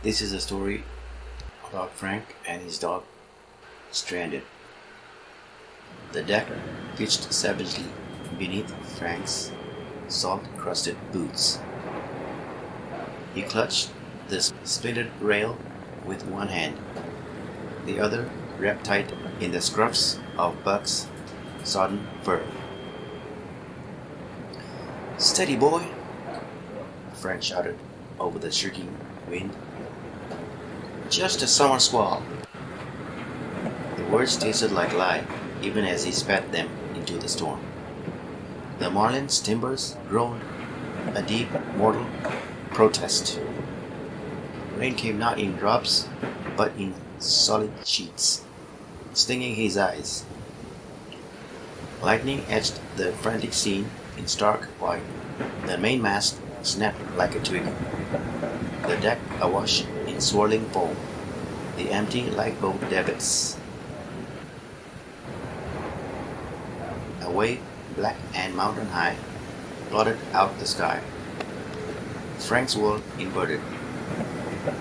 This is a story about Frank and his dog stranded. The deck pitched savagely beneath Frank's salt-crusted boots. He clutched the splintered rail with one hand, the other wrapped tight in the scruffs of Buck's sodden fur. "Steady, boy!" Frank shouted over the shrieking wind. "Just a summer squall." The words tasted like lie, even as he spat them into the storm. The Marlin's timbers groaned a deep, mortal protest. Rain came not in drops, but in solid sheets, stinging his eyes. Lightning etched the frantic scene in stark white. The mainmast snapped like a twig. The deck awash in swirling foam. The empty lifeboat davits. A wave, black and mountain high, blotted out the sky. Frank's world inverted.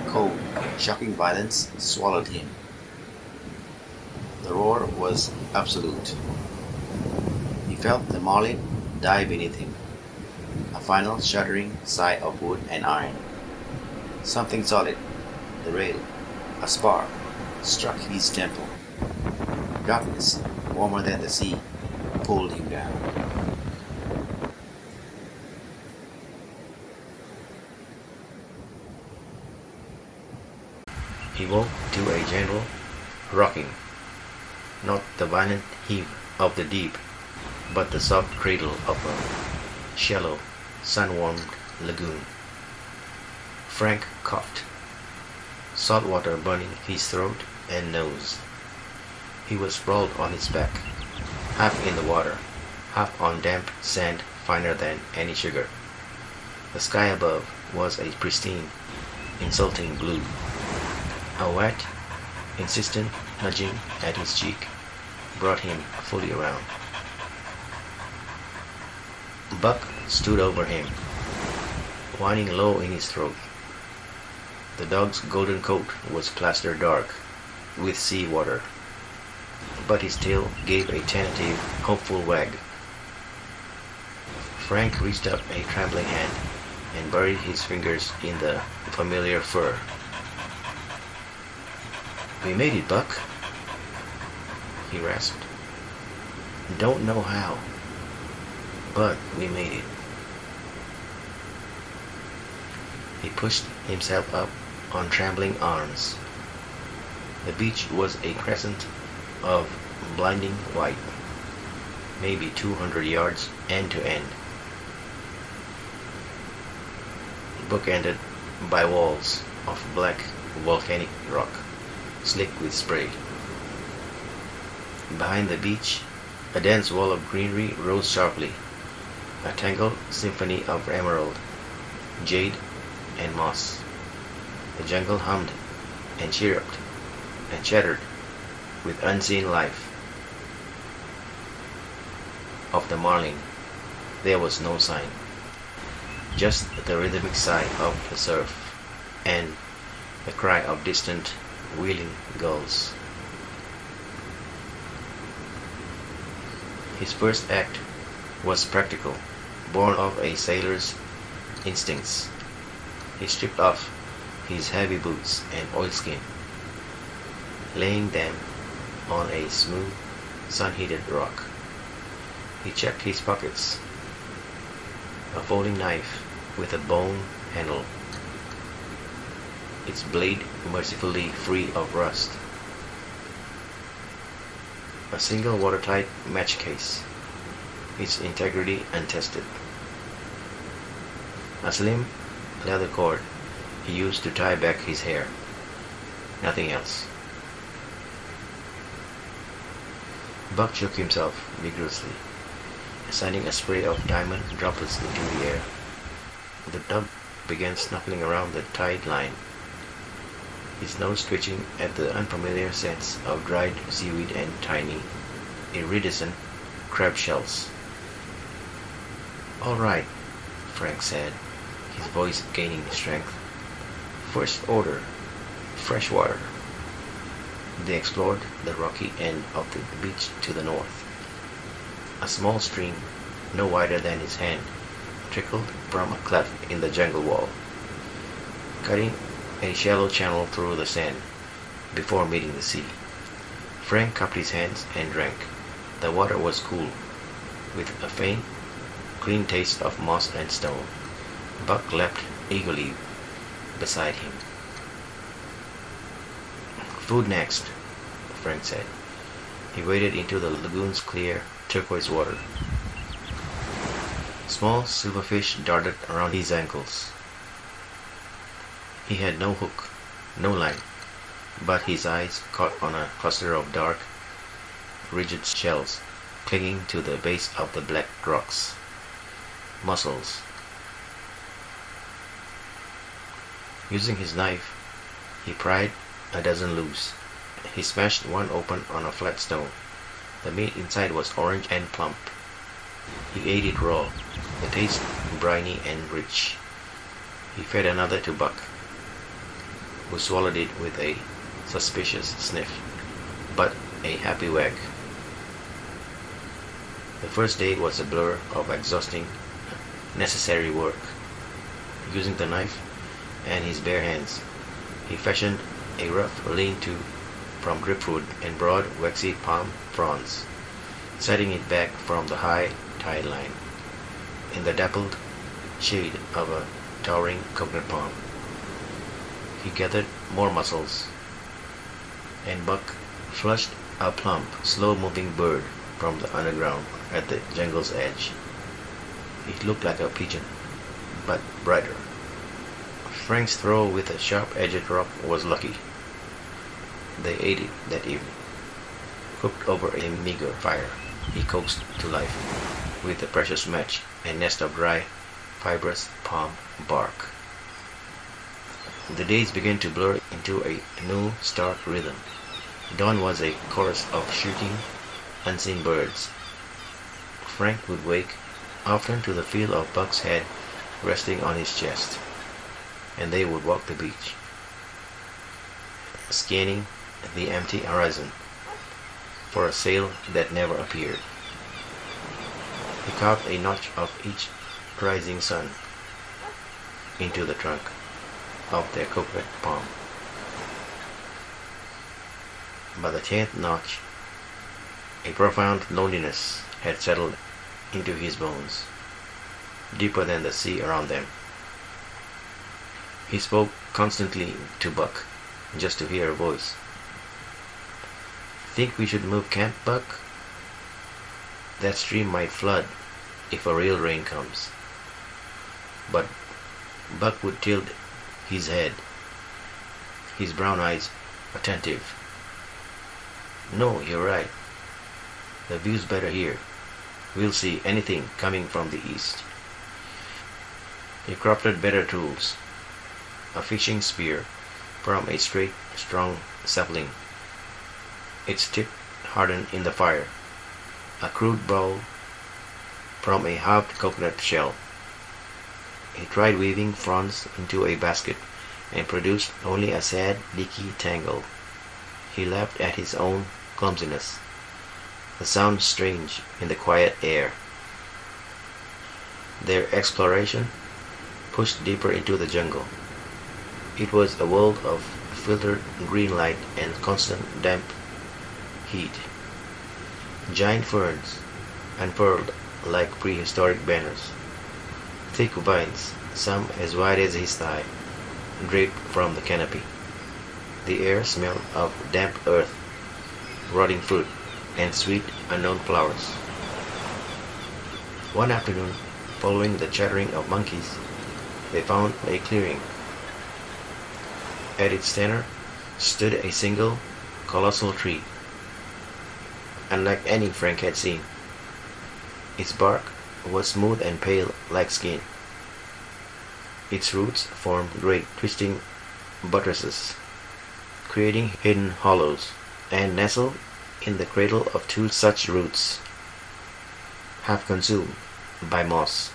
Cold, shocking violence swallowed him. The roar was absolute. He felt the Marlin die beneath him. A final shuddering sigh of wood and iron. Something solid, the rail, a spar, struck his temple. Darkness, warmer than the sea, pulled him down. He woke to a gentle rocking, not the violent heave of the deep, but the soft cradle of a shallow, sun-warmed lagoon. Frank coughed, salt water burning his throat and nose. He was sprawled on his back, half in the water, half on damp sand finer than any sugar. The sky above was a pristine, insulting blue. A wet, insistent nudging at his cheek brought him fully around. Buck stood over him, whining low in his throat. The dog's golden coat was plastered dark with sea water, but his tail gave a tentative, hopeful wag. Frank reached up a trembling hand and buried his fingers in the familiar fur. "We made it, Buck," he rasped. "Don't know how, but we made it." He pushed himself up on trembling arms. The beach was a crescent of blinding white, maybe 200 yards end to end, bookended by walls of black volcanic rock, slick with spray. Behind the beach, a dense wall of greenery rose sharply, a tangled symphony of emerald, jade, and moss. The jungle hummed and chirruped and chattered with unseen life. Of the Marlin, there was no sign, just the rhythmic sigh of the surf and the cry of distant, wheeling gulls. His first act was practical, born of a sailor's instincts. He stripped off his heavy boots and oilskin, laying them on a smooth, sun-heated rock. He checked his pockets. A folding knife with a bone handle, its blade mercifully free of rust. A single watertight match case, its integrity untested. A slim leather cord he used to tie back his hair. Nothing else. Buck shook himself vigorously, sending a spray of diamond droplets into the air. The dog began snuffling around the tide line, his nose twitching at the unfamiliar scents of dried seaweed and tiny, iridescent crab shells. "All right," Frank said, his voice gaining strength. "First order, fresh water. They explored the rocky end of the beach to the north. A small stream, no wider than his hand, trickled from a cleft in the jungle wall, cutting a shallow channel through the sand before meeting the sea. Frank cupped his hands and drank. The water was cool, with a faint, clean taste of moss and stone. Buck leapt eagerly beside him. "Food next," Frank said. He waded into the lagoon's clear, turquoise water. Small silverfish darted around his ankles. He had no hook, no line, but his eyes caught on a cluster of dark, rigid shells clinging to the base of the black rocks. Mussels. Using his knife, he pried a dozen loose. He smashed one open on a flat stone. The meat inside was orange and plump. He ate it raw, the taste briny and rich. He fed another to Buck, who swallowed it with a suspicious sniff, but a happy wag. The first day was a blur of exhausting, necessary work. Using the knife and his bare hands, he fashioned a rough lean-to from driftwood and broad, waxy palm fronds, setting it back from the high tide line, in the dappled shade of a towering coconut palm. He gathered more mussels, and Buck flushed a plump, slow-moving bird from the underground at the jungle's edge. It looked like a pigeon, but brighter. Frank's throw with a sharp-edged rock was lucky. They ate it that evening, cooked over a meager fire he coaxed to life with the precious match and nest of dry, fibrous palm bark. The days began to blur into a new, stark rhythm. Dawn was a chorus of shooting, unseen birds. Frank would wake often to the feel of Buck's head resting on his chest, and they would walk the beach, scanning the empty horizon for a sail that never appeared. He carved a notch of each rising sun into the trunk of their coconut palm. By the 10th notch, a profound loneliness had settled into his bones, deeper than the sea around them. He spoke constantly to Buck, just to hear a voice. "Think we should move camp, Buck? That stream might flood if a real rain comes." But Buck would tilt his head, his brown eyes attentive. "No, you're right. The view's better here. We'll see anything coming from the east." He crafted better tools. A fishing spear from a straight, strong sapling, its tip hardened in the fire. A crude bowl from a halved coconut shell. He tried weaving fronds into a basket and produced only a sad, leaky tangle. He laughed at his own clumsiness. The sound strange in the quiet air. Their exploration pushed deeper into the jungle. It was a world of filtered green light and constant damp heat. Giant ferns unfurled like prehistoric banners. Thick vines, some as wide as his thigh, draped from the canopy. The air smelled of damp earth, rotting fruit, and sweet unknown flowers. One afternoon, following the chattering of monkeys, they found a clearing. At its center stood a single, colossal tree, unlike any Frank had seen. Its bark was smooth and pale like skin. Its roots formed great twisting buttresses, creating hidden hollows, and nestled in the cradle of two such roots, half consumed by moss,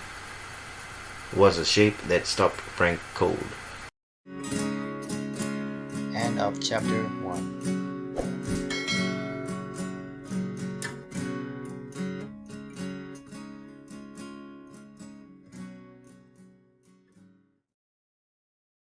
was a shape that stopped Frank cold. And of chapter 1.